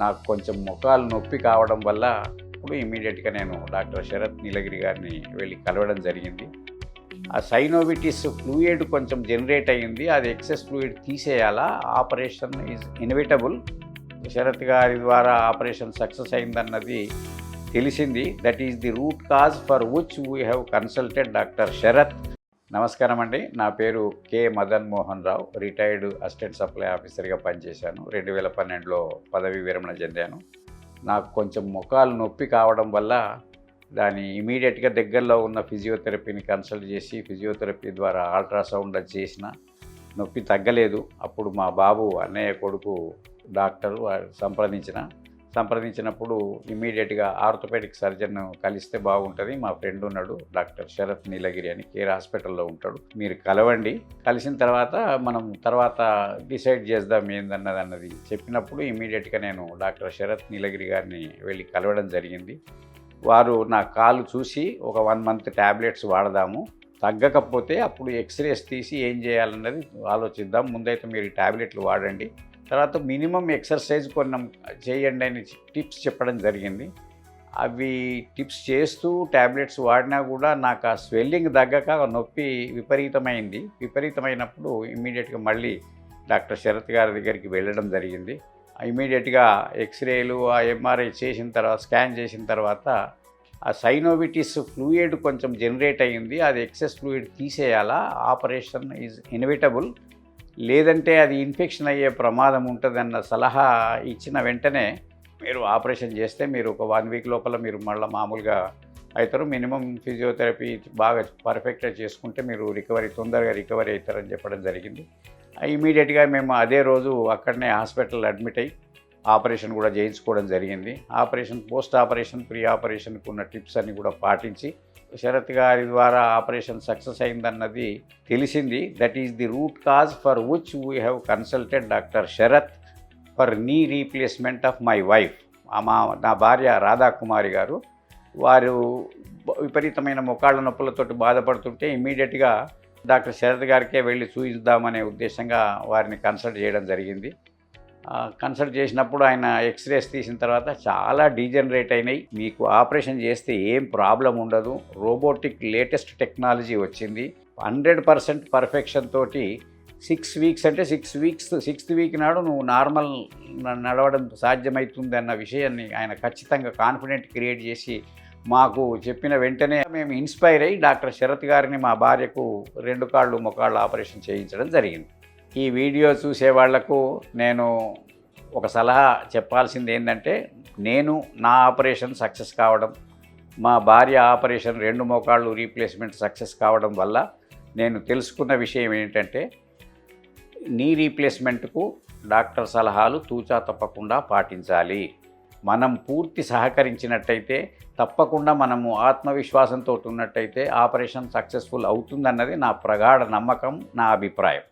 నాకు కొంచెం మోకాలు నొప్పి కావడం వల్ల ఇప్పుడు ఇమ్మీడియట్గా నేను డాక్టర్ శరత్ నీలగిరి గారిని వెళ్ళి కలవడం జరిగింది. ఆ సైనోవిటిస్ ఫ్లూయిడ్ కొంచెం జనరేట్ అయ్యింది, అది ఎక్సెస్ ఫ్లూయిడ్ తీసేయాలా, ఆపరేషన్ ఈజ్ ఇన్విటబుల్. శరత్ గారి ద్వారా ఆపరేషన్ సక్సెస్ అయిందన్నది తెలిసింది. That is the root cause for which we have consulted doctor Sarath. నమస్కారం అండి, నా పేరు K Madan Mohan Rao. Retired assistant supply ఆఫీసర్గా పనిచేశాను. 2012లో పదవీ విరమణ చెందాను. నాకు కొంచెం మోకాలు నొప్పి కావడం వల్ల దాన్ని ఇమీడియట్గా దగ్గరలో ఉన్న ఫిజియోథెరపీని కన్సల్ట్ చేసి ఫిజియోథెరపీ ద్వారా అల్ట్రాసౌండ్ చేసిన నొప్పి తగ్గలేదు. అప్పుడు మా బాబు అన్నయ్య కొడుకు డాక్టరు సంప్రదించినప్పుడు ఇమీడియట్గా ఆర్థోపెడిక్ సర్జన్ కలిస్తే బాగుంటుంది, మా ఫ్రెండ్ ఉన్నాడు డాక్టర్ శరత్ నీలగిరి అని, కేర్ హాస్పిటల్లో ఉంటాడు, మీరు కలవండి, కలిసిన తర్వాత మనం డిసైడ్ చేద్దాం ఏందన్నది చెప్పినప్పుడు ఇమీడియట్గా నేను డాక్టర్ శరత్ నీలగిరి గారిని వెళ్ళి కలవడం జరిగింది. వారు నా కాలు చూసి ఒక 1 మంత్ ట్యాబ్లెట్స్ వాడదాము, తగ్గకపోతే అప్పుడు ఎక్స్రేస్ తీసి ఏం చేయాలన్నది ఆలోచిద్దాం, ముందైతే మీరు ఈ ట్యాబ్లెట్లు వాడండి, తర్వాత మినిమం ఎక్సర్సైజ్ కొన్ని చేయండి అని టిప్స్ చెప్పడం జరిగింది. అవి టిప్స్ చేస్తూ ట్యాబ్లెట్స్ వాడినా కూడా నాకు ఆ స్వెల్లింగ్ తగ్గక నొప్పి విపరీతమైనప్పుడు ఇమ్మీడియట్గా మళ్ళీ డాక్టర్ శరత్ గారి దగ్గరికి వెళ్ళడం జరిగింది. ఇమీడియట్గా ఎక్స్రేలు ఆ ఎంఆర్ఐ చేసిన తర్వాత, స్కాన్ చేసిన తర్వాత ఆ సైనోవిటిస్ ఫ్లూయిడ్ కొంచెం జనరేట్ అయ్యింది, అది ఎక్సెస్ ఫ్లూయిడ్ తీసేయాలా, ఆపరేషన్ ఈజ్ ఇన్విటబుల్, లేదంటే అది ఇన్ఫెక్షన్ అయ్యే ప్రమాదం ఉంటుందన్న సలహా ఇచ్చిన వెంటనే మీరు ఆపరేషన్ చేస్తే మీరు ఒక 1 వీక్ లోపల మీరు మళ్ళీ మామూలుగా అవుతారు, మినిమం ఫిజియోథెరపీ బాగా పర్ఫెక్ట్గా చేసుకుంటే మీరు తొందరగా రికవరీ అవుతారని చెప్పడం జరిగింది. ఇమీడియట్గా మేము అదే రోజు అక్కడనే హాస్పిటల్ అడ్మిట్ అయ్యి ఆపరేషన్ కూడా చేయించుకోవడం జరిగింది. పోస్ట్ ఆపరేషన్ ప్రీ ఆపరేషన్కు ఉన్న టిప్స్ అన్ని కూడా పాటించి శరత్ గారి ద్వారా ఆపరేషన్ సక్సెస్ అయిందన్నది తెలిసింది. That is the root cause for which we have consulted doctor Sarath for knee replacement of my wife. నా భార్య రాధాకుమారి గారు, వారు విపరీతమైన మోకాళ్ళ నొప్పులతోటి బాధపడుతుంటే ఇమ్మీడియట్గా డాక్టర్ శరత్ గారికే వెళ్ళి చూయిద్దామనే ఉద్దేశంగా వారిని కన్సల్ట్ చేయడం జరిగింది. కన్సల్ట్ చేసినప్పుడు ఆయన ఎక్స్రేస్ తీసిన తర్వాత చాలా డీజనరేట్ అయినాయి, మీకు ఆపరేషన్ చేస్తే ఏం ప్రాబ్లం ఉండదు, రోబోటిక్ లేటెస్ట్ టెక్నాలజీ వచ్చింది, 100% పర్ఫెక్షన్ తోటి 6 వీక్స్ అంటే 6th వీక్ నాడు నువ్వు నార్మల్ నడవడం సాధ్యమవుతుంది అన్న విషయాన్ని ఆయన ఖచ్చితంగా కాన్ఫిడెంట్ క్రియేట్ చేసి మాకు చెప్పిన వెంటనే మేము ఇన్స్పైర్ అయ్యి డాక్టర్ శరత్ గారిని మా భార్యకు 2 కాళ్ళు మోకాళ్ళ ఆపరేషన్ చేయించడం జరిగింది. ఈ వీడియో చూసే వాళ్లకు నేను ఒక సలహా చెప్పాల్సింది ఏంటంటే, నేను నా ఆపరేషన్ సక్సెస్ కావడం, మా భార్య ఆపరేషన్ 2 మోకాళ్ళు రీప్లేస్మెంట్ సక్సెస్ కావడం వల్ల నేను తెలుసుకున్న విషయం ఏంటంటే, నీ రీప్లేస్మెంట్కు డాక్టర్ సలహాలు తూచా తప్పకుండా పాటించాలి. మనం పూర్తి సహకరించినట్టయితే, తప్పకుండా మనము ఆత్మవిశ్వాసంతో ఉన్నట్టయితే ఆపరేషన్ సక్సెస్ఫుల్ అవుతుందన్నది నా ప్రగాఢ నమ్మకం, నా అభిప్రాయం.